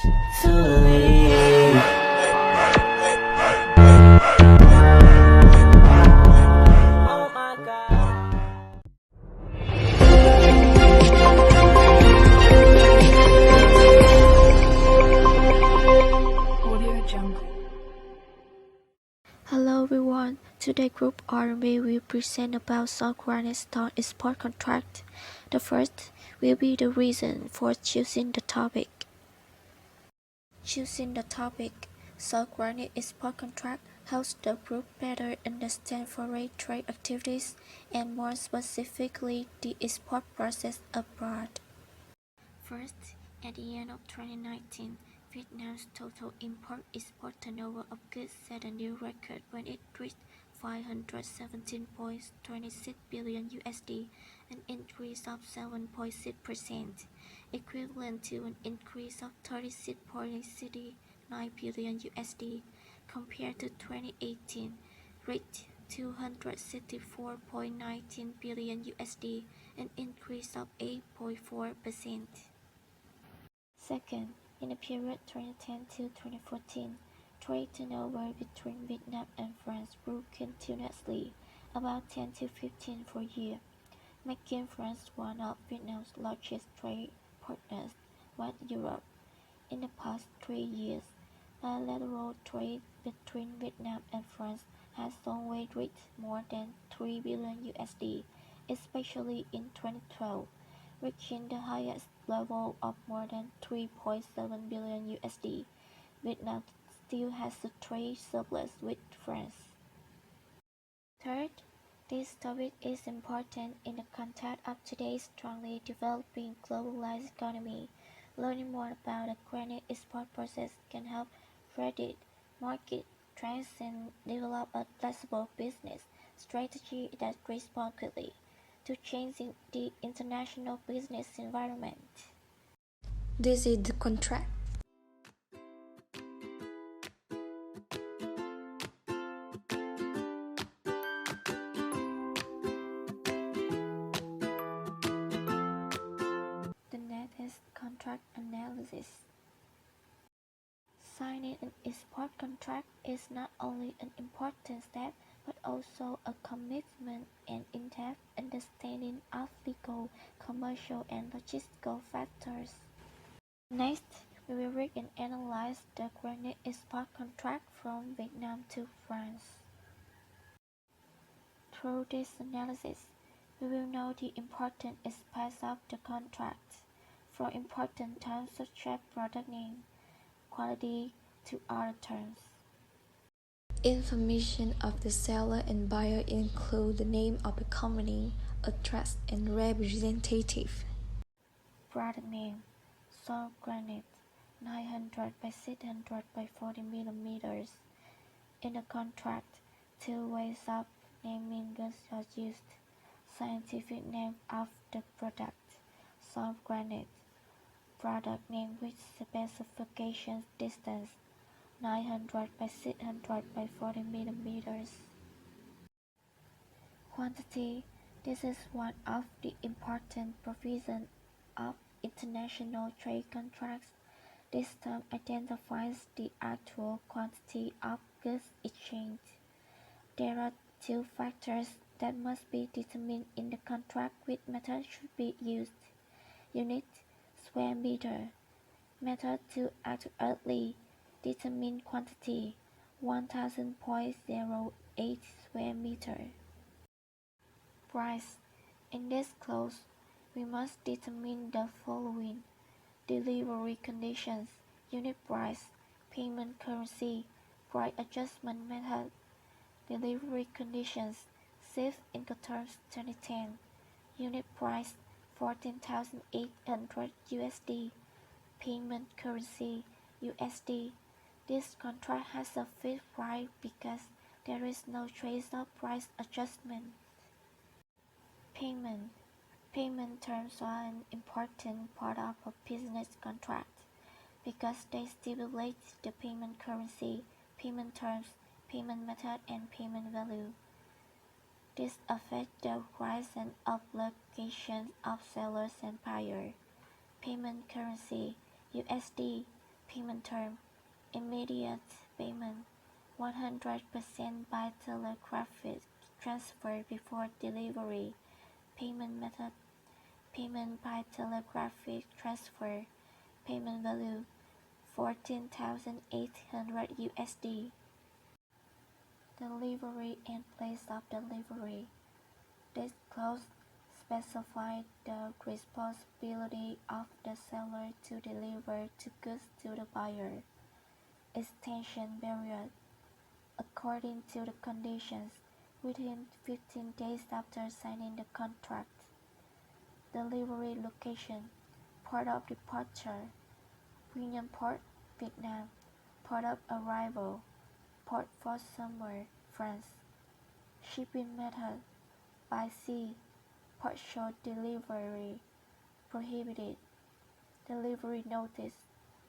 to leave. Oh my God. Audio Jungle. Hello everyone, today Group R&B will present about South Granite Stone export contract. The first will be the reason for choosing the topic. Choosing the topic, South Granite export contract helps the group better understand foreign trade activities and more specifically the export process abroad. First, at the end of 2019, Vietnam's total import-export turnover of goods set a new record when it reached 517.26 billion USD, an increase of 7.6%, equivalent to an increase of 36.69 billion USD compared to 2018, reached 264.19 billion USD, an increase of 8.4%. Second, in the period 2010 to 2014, trade turnover between Vietnam and France grew continuously, about 10 to 15 per year, making France one of Vietnam's largest trade partners with Europe. In the past 3 years, bilateral trade between Vietnam and France has always reached more than 3 billion USD, especially in 2012, reaching the highest level of more than 3.7 billion USD. Vietnam still has a trade surplus with France. Third, this topic is important in the context of today's strongly developing globalized economy. Learning more about the granite export process can help predict market trends and develop a flexible business strategy that responds quickly to changing the international business environment. This is the contract. The next is contract analysis. Signing an export contract is not only an important step but also a commitment and in-depth understanding of legal, commercial, and logistical factors. Next, we will read and analyze the granite export contract from Vietnam to France. Through this analysis, we will know the important aspects of the contract, from important terms such as product name, quality to other terms. Information of the seller and buyer include the name of the company, address, and representative. Product name: Soft granite, 900 by 600 by 40 millimeters. In the contract, two ways of naming goods are used. Scientific name of the product: soft granite. Product name with specification distance: 900 by 600 by 40 millimeters. Quantity: this is one of the important provisions of international trade contracts. This term identifies the actual quantity of goods exchanged. There are two factors that must be determined in the contract. Which method should be used? Unit: square meter. Method to accurately determine quantity: 1000.08 square meter. Price: in this clause, we must determine the following: delivery conditions, unit price, payment currency, price adjustment method. Delivery conditions: shipped Incoterms 2010, unit price 14,800 USD, payment currency USD. This contract has a fixed price because there is no trace of price adjustment. Payment: payment terms are an important part of a business contract because they stipulate the payment currency, payment terms, payment method, and payment value. This affects the rights and obligations of sellers and buyers. Payment currency: USD. Payment term: immediate payment, 100% by telegraphic transfer before delivery. Payment method: payment by telegraphic transfer. Payment value: 14,800 USD. Delivery and place of delivery. This clause specifies the responsibility of the seller to deliver the goods to the buyer. Extension period: according to the conditions, within 15 days after signing the contract. Delivery location: port of departure, Quy Port, Vietnam. Port of arrival, Port for Summer, France. Shipping method: by sea, partial delivery, prohibited. Delivery notice,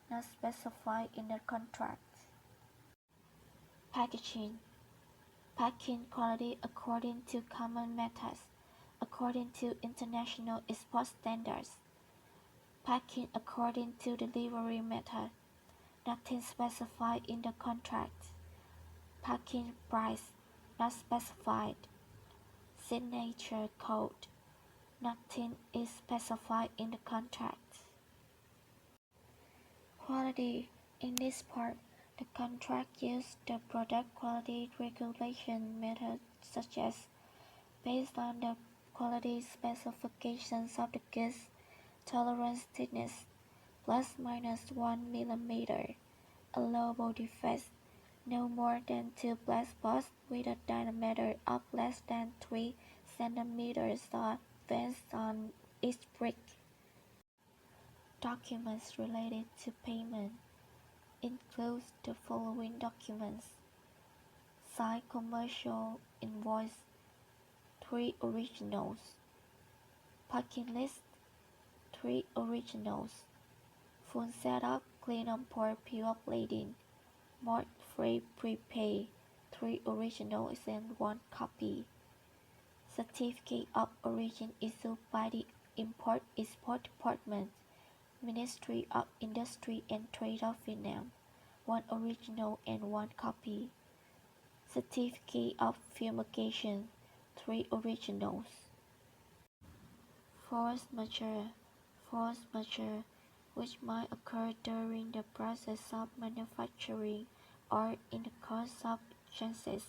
not specified in the contract. Packaging: packing quality according to common methods, according to international export standards. Packing according to delivery method, nothing specified in the contract. Packing price, not specified. Signature code, nothing is specified in the contract. Quality: in this part, the contract uses the product quality regulation method such as, based on the quality specifications of the goods, tolerance thickness plus minus 1 mm, allowable defects no more than 2 black spots with a diameter of less than 3 cm or vents on each brick. Documents related to payment include the following documents: signed commercial invoice, 3 originals. Packing list, 3 originals. Full setup, clean on port, pure bleeding. Mark free prepay, 3 originals and 1 copy. Certificate of origin issued by the Import-Export Department, Ministry of Industry and Trade of Vietnam, 1 original and 1 copy. Certificate of fumigation, 3 originals. Force majeure: which might occur during the process of manufacturing or in the course of transit.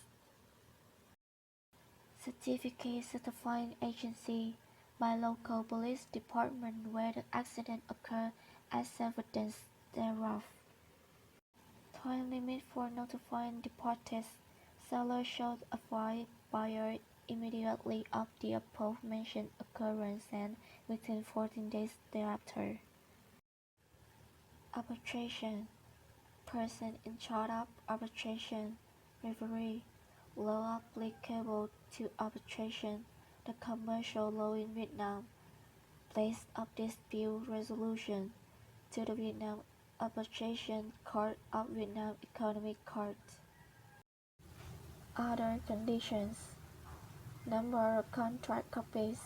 Certificate certifying agency: by local police department where the accident occurred as evidence thereof. Time limit for notifying the parties: seller shall advise buyer immediately of the above-mentioned occurrence and within 14 days thereafter. Arbitration: person in charge of arbitration, referee. Law applicable to arbitration: the commercial law in Vietnam. Place of dispute resolution: to the Vietnam Arbitration Court of Vietnam Economic Court. Other conditions: number of contract copies,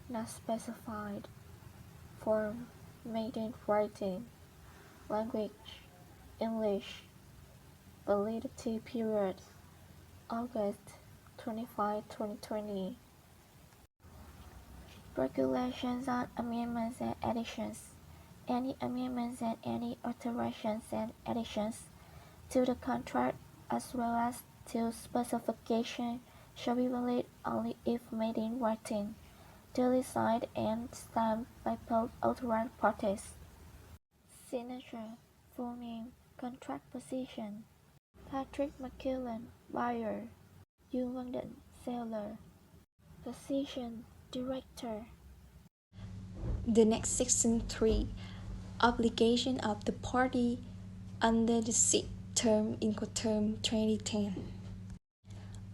not specified. Form, made in writing. Language, English. Validity period, August 25, 2020. Regulations on amendments and additions: any amendments and any alterations and additions to the contract as well as to specification shall be valid only if made in writing, duly signed and stamped by both authorized parties. Signature, full name, contract position: Patrick McKillen, buyer. Yu Văn Định, seller. Position, director. The next section 3. Obligation of the party under the said term Incoterm 2010.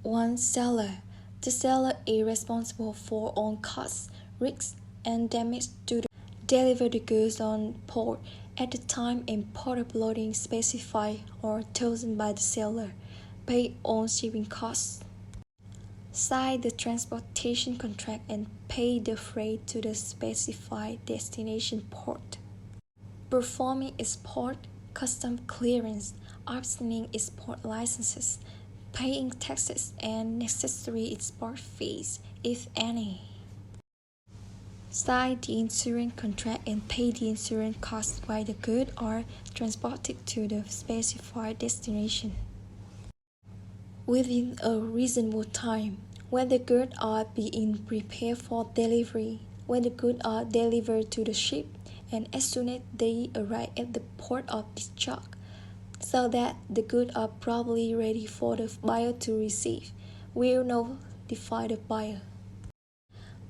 1. Seller. The seller is responsible for all costs, risks, and damage to deliver the goods on port at the time and port of loading specified or chosen by the seller. Pay all shipping costs. Sign the transportation contract and pay the freight to the specified destination port. Performing export, custom clearance, obtaining export licenses, paying taxes and necessary export fees, if any. Sign the insurance contract and pay the insurance costs while the goods are transported to the specified destination within a reasonable time. When the goods are being prepared for delivery, when the goods are delivered to the ship, and as soon as they arrive at the port of discharge, so that the goods are probably ready for the buyer to receive, will notify the buyer.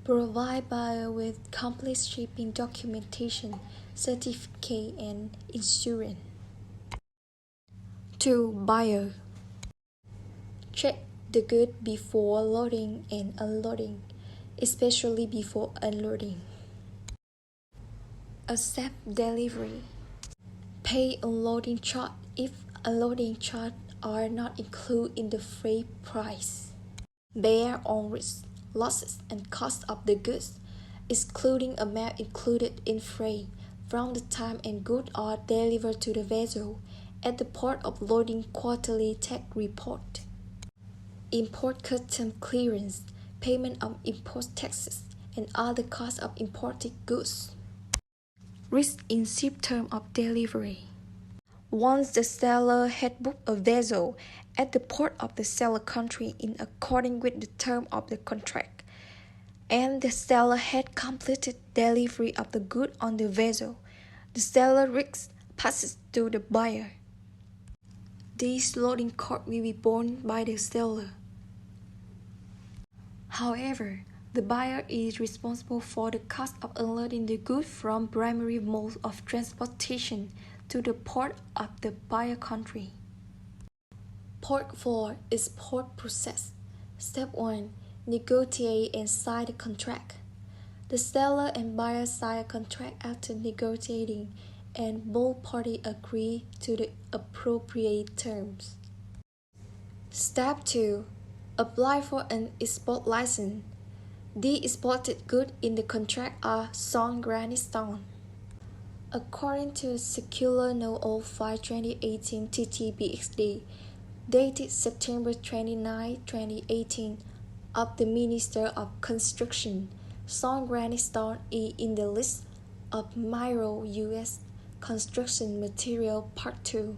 Provide buyer with complete shipping documentation, certificate, and insurance. 2. Buyer. Check the goods before loading and unloading, especially before unloading. Accept delivery. Pay unloading charge if unloading charges are not included in the freight price. Bear all risks, losses, and costs of the goods, excluding amount included in freight, from the time and goods are delivered to the vessel. At the port of loading, quarterly tax report. Import custom clearance, payment of import taxes, and other costs of imported goods. Risk in ship term of delivery. Once the seller had booked a vessel at the port of the seller country in accordance with the term of the contract, and the seller had completed delivery of the goods on the vessel, the seller risk passes to the buyer. These loading costs will be borne by the seller. However, the buyer is responsible for the cost of unloading the goods from primary mode of transportation to the port of the buyer country. Part 4. Export process. Step 1. Negotiate and sign the contract. The seller and buyer sign a contract after negotiating, and both parties agree to the appropriate terms. Step 2. Apply for an export license. The exported goods in the contract are sown granite stone. According to Circular No. 05/2018 TTBXD, dated September 29, 2018, of the Minister of Construction, sown granite stone is in the list of Miro U.S. Construction Material Part 2.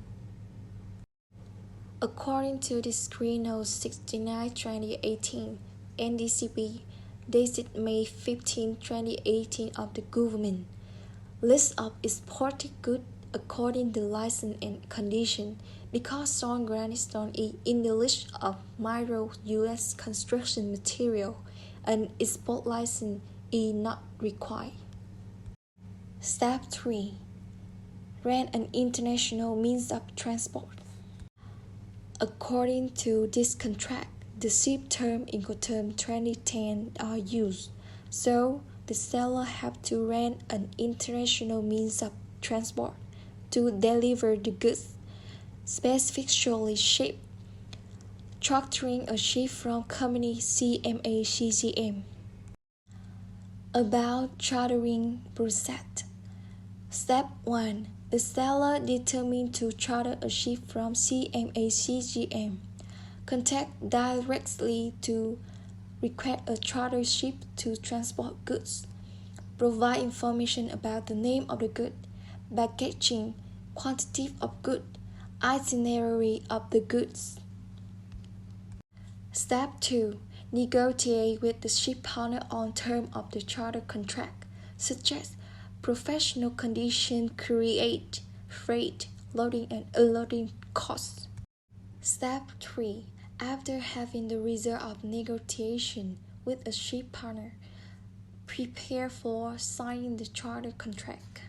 According to Decree No. 69/2018 NDCP, dated May 15, 2018 of the government, list of exported goods according to license and condition, because sown granite stone is in the list of Miro U.S. construction material, an export license is not required. Step 3. Rent an international means of transport. According to this contract, the ship term Incoterm 2010 are used, so the seller have to rent an international means of transport to deliver the goods, specifically ship, chartering a ship from company CMA-CGM. About chartering process. Step 1. The seller determined to charter a ship from CMA-CGM. Contact directly to request a charter ship to transport goods. Provide information about the name of the good, packaging, quantity of good, itinerary of the goods. Step 2. Negotiate with the ship partner on terms of the charter contract, such as professional conditions, create, freight, loading and unloading costs. Step 3. After having the result of negotiation with a ship partner, prepare for signing the charter contract.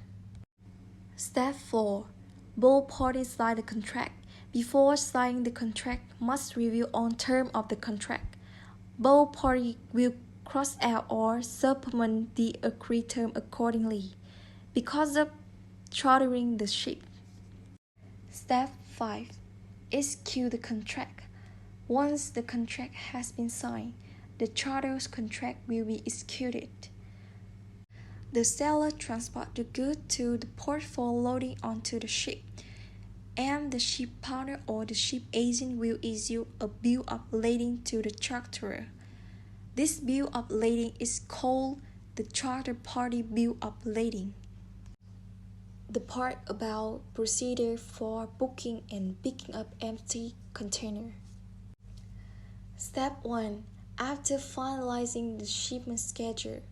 Step 4. Both parties sign the contract. Before signing the contract, must review on terms of the contract. Both parties will cross out or supplement the agreed term accordingly, because of chartering the ship. Step 5. Execute the contract. Once the contract has been signed, the charter's contract will be executed. The seller transports the goods to the port for loading onto the ship. and the ship partner or the ship agent will issue a bill of lading to the charterer. This bill of lading is called the charter party bill of lading. The part about procedure for booking and picking up empty container. Step 1. After finalizing the shipment schedule,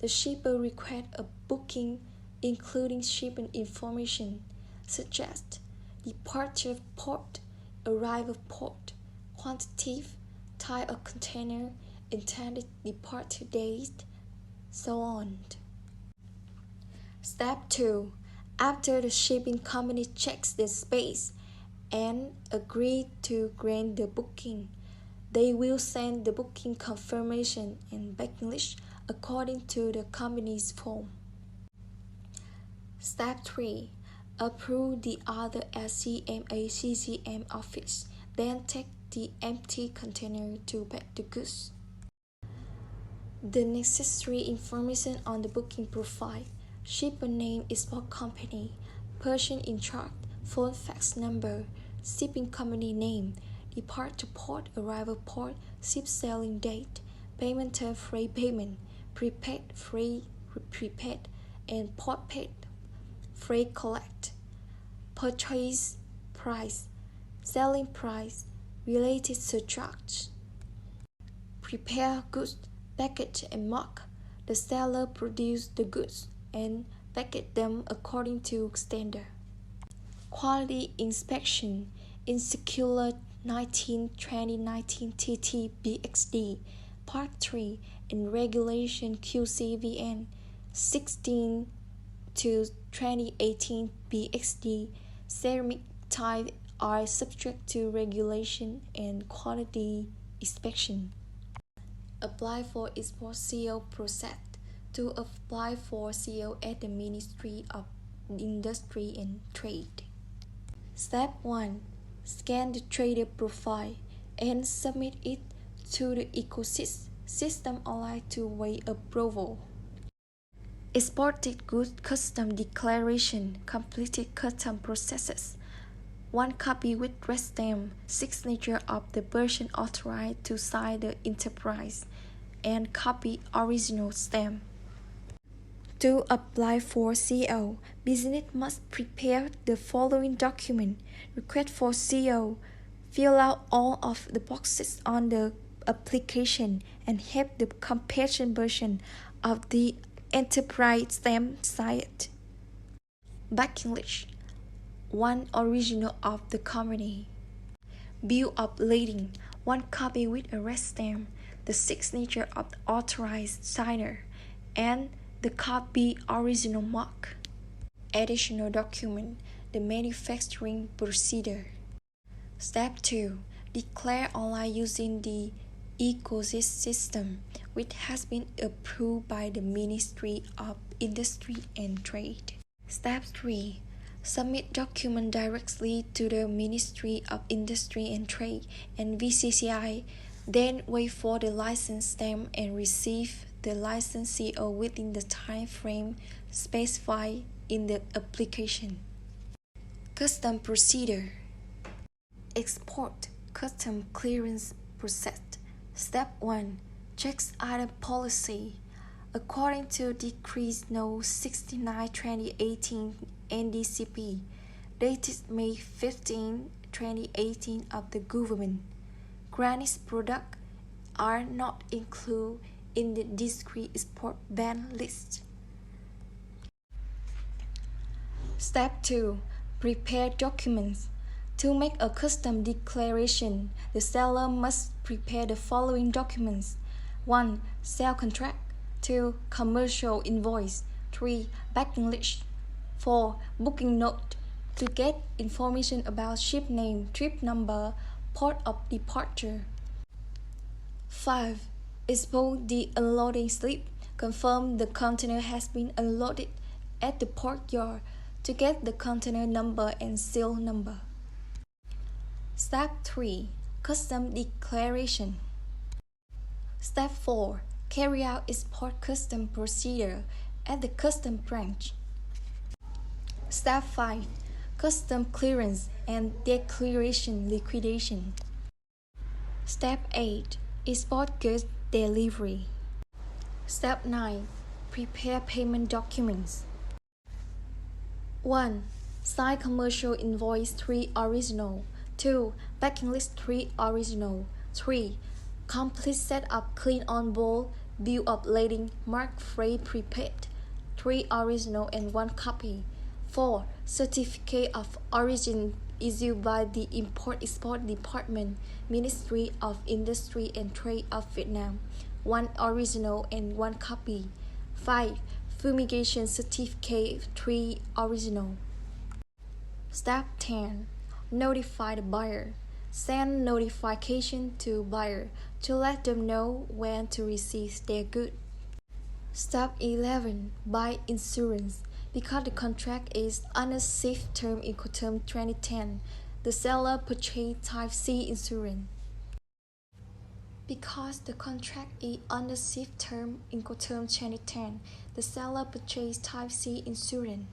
the shipper requests a booking including shipment information such as departure port, arrival port, quantity, type of container, intended departure date, so on. Step 2. After the shipping company checks the space and agrees to grant the booking, they will send the booking confirmation and backlist according to the company's form. Step 3. Approve the order at CMA/CCM office, then take the empty container to pack the goods. The necessary information on the booking profile: shipper name, export company, person in charge, phone fax number, shipping company name, departure port, arrival port, ship sailing date, payment term, freight payment, prepaid, freight prepaid, and port paid, freight collect, purchase price, selling price, related surcharge. Prepare goods, package and mark. The seller produce the goods and package them according to standard. Quality inspection in Circular 19/2019 TT-BXD Part 3 in Regulation QCVN 16/2018 BXD, ceramic tiles are subject to regulation and quality inspection. Apply for export CO process. To apply for CO at the Ministry of Industry and Trade. Step 1. Scan the trader profile and submit it to the ecosystem system online to wait approval. Exported goods custom declaration, completed custom processes. 1 copy with red stamp, signature of the person authorized to sign the enterprise, and copy original stamp. To apply for CO, business must prepare the following document. Request for CO. Fill out all of the boxes on the application and have the completion version of the enterprise stamp signed. Backlist. 1 original of the company. Bill of lading. 1 copy with a red stamp, the signature of the authorized signer, and the copy original mark. Additional document: the manufacturing procedure. Step 2. Declare online using the ecosystem, which has been approved by the Ministry of Industry and Trade. Step 3. Submit document directly to the Ministry of Industry and Trade and VCCI, then wait for the license stamp and receive the license CO within the time frame specified in the application. Custom procedure. Export custom clearance process. Step 1. Checks item policy. According to Decree No. 69/2018 NDCP, dated May 15, 2018 of the government, granite products are not included in the discrete export ban list. Step 2. Prepare documents. To make a custom declaration, the seller must prepare the following documents: 1. Sale contract. 2. Commercial invoice. 3. Backing list. 4. Booking note to get information about ship name, trip number, port of departure. 5. Expose the unloading slip. Confirm the container has been unloaded at the port yard to get the container number and seal number. Step 3. Custom declaration. Step 4. Carry out export custom procedure at the custom branch. Step 5. custom clearance, and declaration liquidation. Step 8. Export goods delivery. Step 9. Prepare payment documents. 1. Sign commercial invoice 3 original. 2. Backing list 3 original. 3. Complete setup clean on board, bill of lading, mark freight prepaid 3 original and 1 copy. 4. Certificate of origin issued by the Import-Export Department, Ministry of Industry and Trade of Vietnam 1 original and 1 copy. 5. Fumigation certificate 3 original. Step 10. Notify the buyer. Send notification to buyer to let them know when to receive their good. Step 11. Buy insurance. Because the contract is under safe term Incoterm 2010, the seller purchased Type C insurance. Because the contract is under safe term Incoterm 2010, the seller purchased Type C insurance.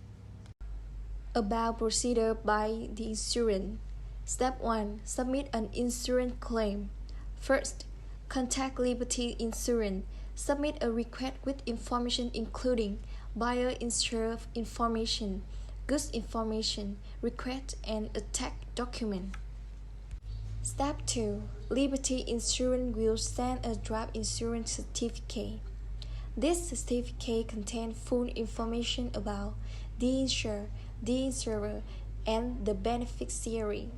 About procedure by the insurance. Step 1. Submit an insurance claim. First, contact Liberty Insurance. Submit a request with information including buyer insurer information, goods information, request, and attached document. Step 2. Liberty Insurance will send a draft insurance certificate. This certificate contains full information about the insurer, and the beneficiary.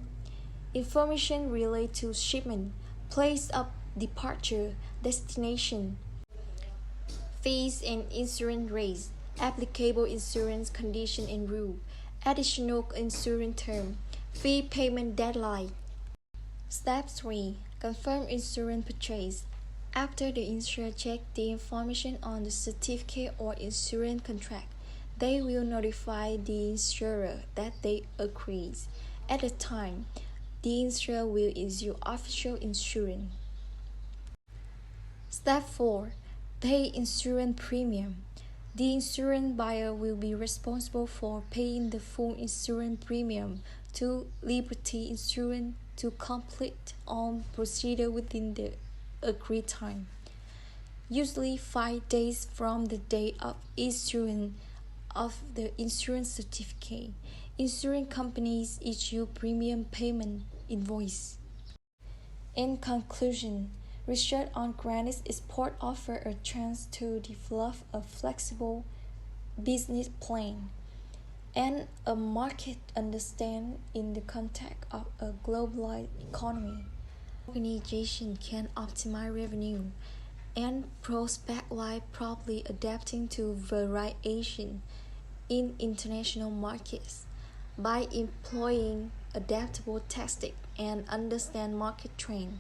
Information related to shipment, place of departure, destination, fees and insurance rates, applicable insurance condition and rule, additional insurance term, fee payment deadline. Step 3. Confirm insurance purchase. After the insurer checks the information on the certificate or insurance contract, they will notify the insurer that they agree. At the time, the insurer will issue official insurance. Step 4. Pay insurance premium. The insurance buyer will be responsible for paying the full insurance premium to Liberty Insurance to complete all procedure within the agreed time, usually 5 days from the date of issuance of the insurance certificate. Insurance companies issue premium payment invoice. In conclusion, research on Granite's export offers a chance to develop a flexible business plan and a market understanding in the context of a globalized economy. Organization can optimize revenue and prospect while properly adapting to variation in international markets. By employing adaptable tactics and understand market trends,